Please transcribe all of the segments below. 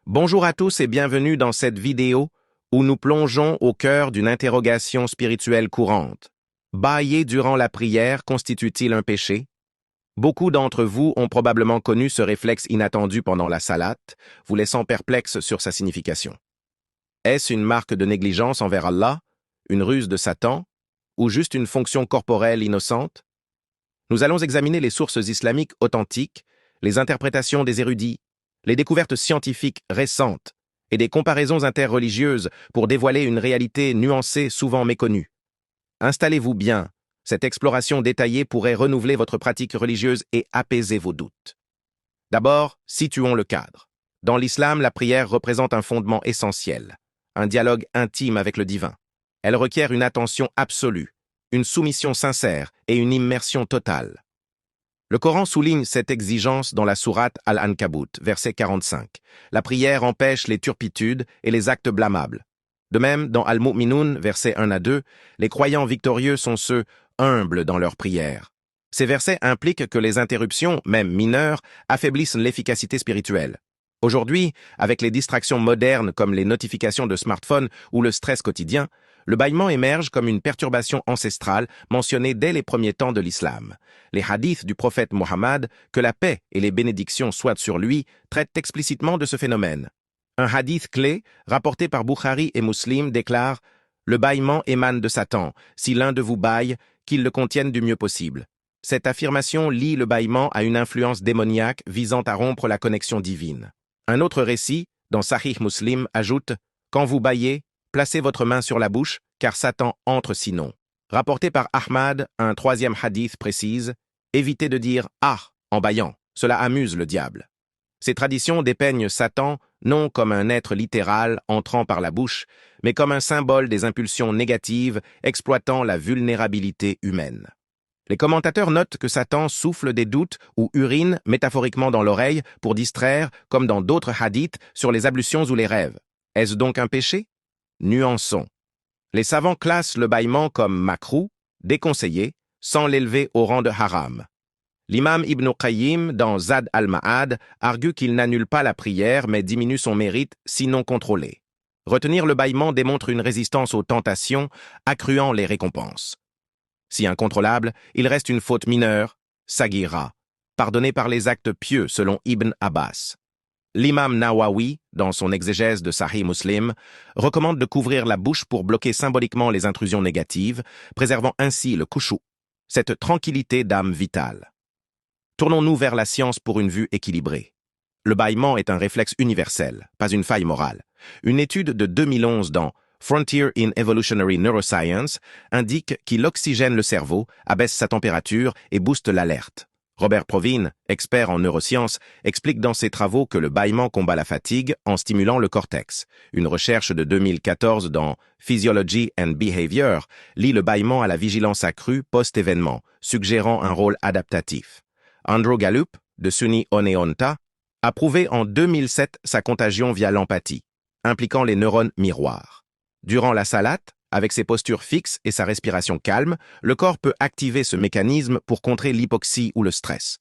Bonjour à tous et bienvenue dans cette vidéo où nous plongeons au cœur d'une interrogation spirituelle courante. Bâiller durant la prière constitue-t-il un péché? Beaucoup d'entre vous ont probablement connu ce réflexe inattendu pendant la salate, vous laissant perplexe sur sa signification. Est-ce une marque de négligence envers Allah, une ruse de Satan, ou juste une fonction corporelle innocente? Nous allons examiner les sources islamiques authentiques, les interprétations des érudits, les découvertes scientifiques récentes et des comparaisons interreligieuses pour dévoiler une réalité nuancée souvent méconnue. Installez-vous bien, cette exploration détaillée pourrait renouveler votre pratique religieuse et apaiser vos doutes. D'abord, situons le cadre. Dans l'islam, la prière représente un fondement essentiel, un dialogue intime avec le divin. Elle requiert une attention absolue, une soumission sincère et une immersion totale. Le Coran souligne cette exigence dans la sourate Al-Ankabut, verset 45. La prière empêche les turpitudes et les actes blâmables. De même, dans Al-Mu'minun, versets 1 à 2, les croyants victorieux sont ceux humbles dans leur prière. Ces versets impliquent que les interruptions, même mineures, affaiblissent l'efficacité spirituelle. Aujourd'hui, avec les distractions modernes comme les notifications de smartphones ou le stress quotidien, le bâillement émerge comme une perturbation ancestrale mentionnée dès les premiers temps de l'islam. Les hadiths du prophète Mohammed, que la paix et les bénédictions soient sur lui, traitent explicitement de ce phénomène. Un hadith clé, rapporté par Bukhari et Muslim, déclare « Le bâillement émane de Satan. Si l'un de vous bâille, qu'il le contienne du mieux possible. » Cette affirmation lie le bâillement à une influence démoniaque visant à rompre la connexion divine. Un autre récit, dans Sahih Muslim, ajoute « Quand vous bâillez, placez votre main sur la bouche, car Satan entre sinon. » Rapporté par Ahmad, un troisième hadith précise « Évitez de dire « Ah » en bâillant, cela amuse le diable. » Ces traditions dépeignent Satan non comme un être littéral entrant par la bouche, mais comme un symbole des impulsions négatives exploitant la vulnérabilité humaine. Les commentateurs notent que Satan souffle des doutes ou urine métaphoriquement dans l'oreille pour distraire, comme dans d'autres hadiths, sur les ablutions ou les rêves. Est-ce donc un péché? Nuançons. Les savants classent le bâillement comme makrouh, déconseillé, sans l'élever au rang de haram. L'imam Ibn Qayyim, dans Zad al-Ma'ad, argue qu'il n'annule pas la prière mais diminue son mérite, sinon contrôlé. Retenir le bâillement démontre une résistance aux tentations, accruant les récompenses. Si incontrôlable, il reste une faute mineure, sagira, pardonnée par les actes pieux selon Ibn Abbas. L'imam Nawawi, dans son exégèse de Sahih Muslim, recommande de couvrir la bouche pour bloquer symboliquement les intrusions négatives, préservant ainsi le khushu, cette tranquillité d'âme vitale. Tournons-nous vers la science pour une vue équilibrée. Le bâillement est un réflexe universel, pas une faille morale. Une étude de 2011 dans Frontier in Evolutionary Neuroscience indique qu'il oxygène le cerveau, abaisse sa température et booste l'alerte. Robert Provine, expert en neurosciences, explique dans ses travaux que le bâillement combat la fatigue en stimulant le cortex. Une recherche de 2014 dans Physiology and Behavior lie le bâillement à la vigilance accrue post-événement, suggérant un rôle adaptatif. Andrew Gallup, de SUNY Oneonta, a prouvé en 2007 sa contagion via l'empathie, impliquant les neurones miroirs. Durant la salate, avec ses postures fixes et sa respiration calme, le corps peut activer ce mécanisme pour contrer l'hypoxie ou le stress.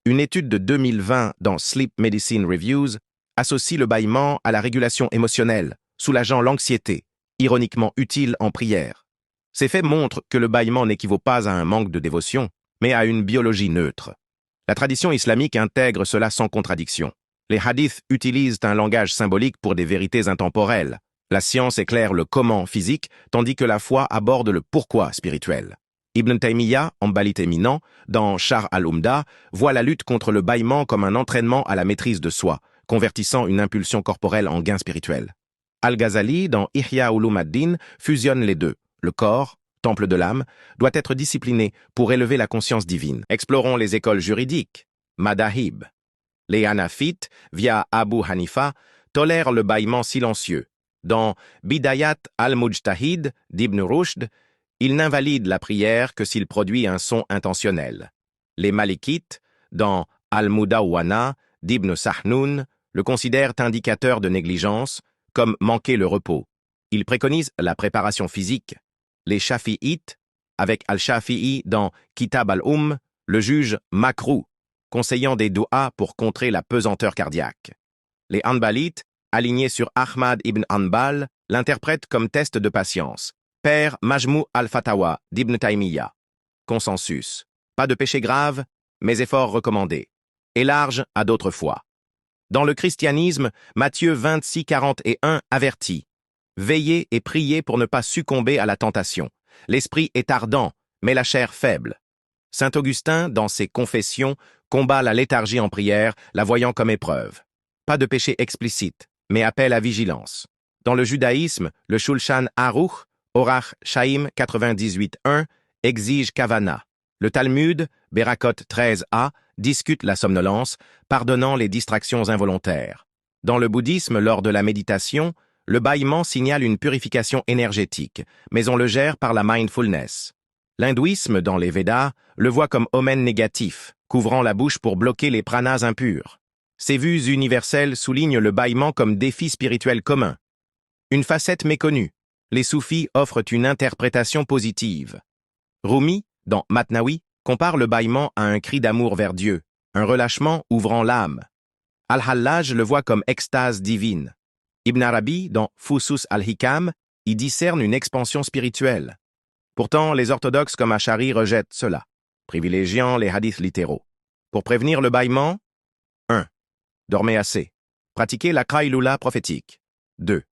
Une étude de 2020 dans Sleep Medicine Reviews associe le bâillement à la régulation émotionnelle, soulageant l'anxiété, ironiquement utile en prière. Ces faits montrent que le bâillement n'équivaut pas à un manque de dévotion, mais à une biologie neutre. La tradition islamique intègre cela sans contradiction. Les hadiths utilisent un langage symbolique pour des vérités intemporelles. La science éclaire le comment physique, tandis que la foi aborde le pourquoi spirituel. Ibn Taymiyyah, hanbalite éminent, dans Sharh al-Umda, voit la lutte contre le bâillement comme un entraînement à la maîtrise de soi, convertissant une impulsion corporelle en gain spirituel. Al-Ghazali, dans Ihya Ulum ad-Din, fusionne les deux. Le corps, temple de l'âme, doit être discipliné pour élever la conscience divine. Explorons les écoles juridiques. Madahib. Les Hanafites, via Abu Hanifa, tolèrent le bâillement silencieux. Dans Bidayat al-Mujtahid d'Ibn Rushd, il n'invalide la prière que s'il produit un son intentionnel. Les Malikites, dans Al-Mudawwana d'Ibn Sahnoun, le considèrent indicateur de négligence, comme manquer le repos. Ils préconisent la préparation physique. Les Shafi'ites, avec Al-Shafi'i dans Kitab al-Umm, le jugent makrouh, conseillant des douas pour contrer la pesanteur cardiaque. Les Hanbalites, aligné sur Ahmad ibn Hanbal, l'interprète comme test de patience. Père Majmou al-Fatawa d'Ibn Taymiyyah. Consensus. Pas de péché grave, mais efforts recommandés. Et large à d'autres fois. Dans le christianisme, Matthieu 26, 41 avertit. Veillez et priez pour ne pas succomber à la tentation. L'esprit est ardent, mais la chair faible. Saint Augustin, dans ses Confessions, combat la léthargie en prière, la voyant comme épreuve. Pas de péché explicite, mais appel à vigilance. Dans le judaïsme, le Shulchan Aruch, Orach Chaim 98.1, exige kavana. Le Talmud, Berakot 13a, discute la somnolence, pardonnant les distractions involontaires. Dans le bouddhisme, lors de la méditation, le bâillement signale une purification énergétique, mais on le gère par la mindfulness. L'hindouisme, dans les Védas, le voit comme omen négatif, couvrant la bouche pour bloquer les pranas impurs. Ces vues universelles soulignent le bâillement comme défi spirituel commun. Une facette méconnue. Les soufis offrent une interprétation positive. Rumi, dans Matnawi, compare le bâillement à un cri d'amour vers Dieu, un relâchement ouvrant l'âme. Al-Hallaj le voit comme extase divine. Ibn Arabi, dans Fusus al-Hikam, y discerne une expansion spirituelle. Pourtant, les orthodoxes comme Ash'ari rejettent cela, privilégiant les hadiths littéraux. Pour prévenir le bâillement, 1. Dormez assez. Pratiquez la qaïloula prophétique. 2.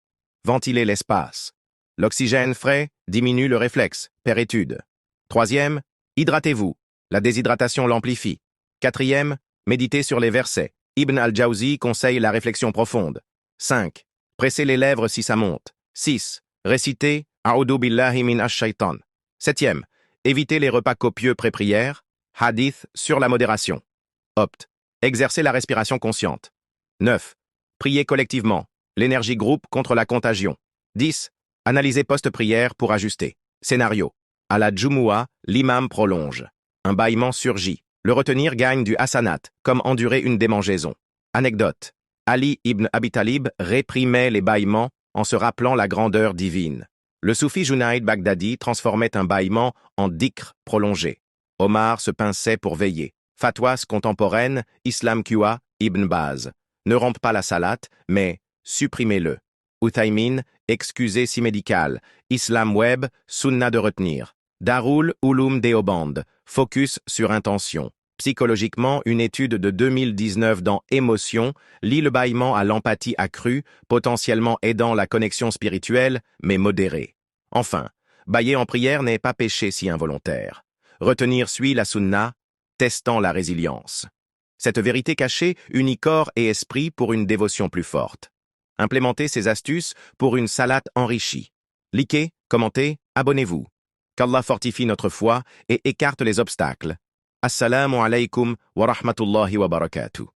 Ventilez l'espace. L'oxygène frais diminue le réflexe, per étude. 3e, hydratez-vous. La déshydratation l'amplifie. 4e, méditez sur les versets. Ibn al-Jawzi conseille la réflexion profonde. 5. Pressez les lèvres si ça monte. 6. Récitez A'udhu billahi min ash-shaytan. 7e. Évitez les repas copieux pré-prière. Hadith sur la modération. Opt. Exercez la respiration consciente. 9. Priez collectivement. L'énergie groupe contre la contagion. 10. Analysez post-prière pour ajuster. Scénario. À la Jumu'ah, l'imam prolonge. Un bâillement surgit. Le retenir gagne du hasanat, comme endurer une démangeaison. Anecdote. Ali ibn Abi Talib réprimait les bâillements en se rappelant la grandeur divine. Le soufi Junaïd Baghdadi transformait un bâillement en dhikr prolongé. Omar se pinçait pour veiller. Fatwas contemporaines, Islam Qa, Ibn Baz. Ne rompe pas la salate, mais supprimez-le. Uthaymin, excusez si médical. Islam Web, sunna de retenir. Darul Ulum Deoband, focus sur intention. Psychologiquement, une étude de 2019 dans Émotion lie le bâillement à l'empathie accrue, potentiellement aidant la connexion spirituelle, mais modérée. Enfin, bâiller en prière n'est pas péché si involontaire. Retenir suit la sunna, testant la résilience. Cette vérité cachée unit corps et esprit pour une dévotion plus forte. Implémentez ces astuces pour une salate enrichie. Likez, commentez, abonnez-vous. Qu'Allah fortifie notre foi et écarte les obstacles. Assalamu alaikum wa rahmatullahi wa barakatuh.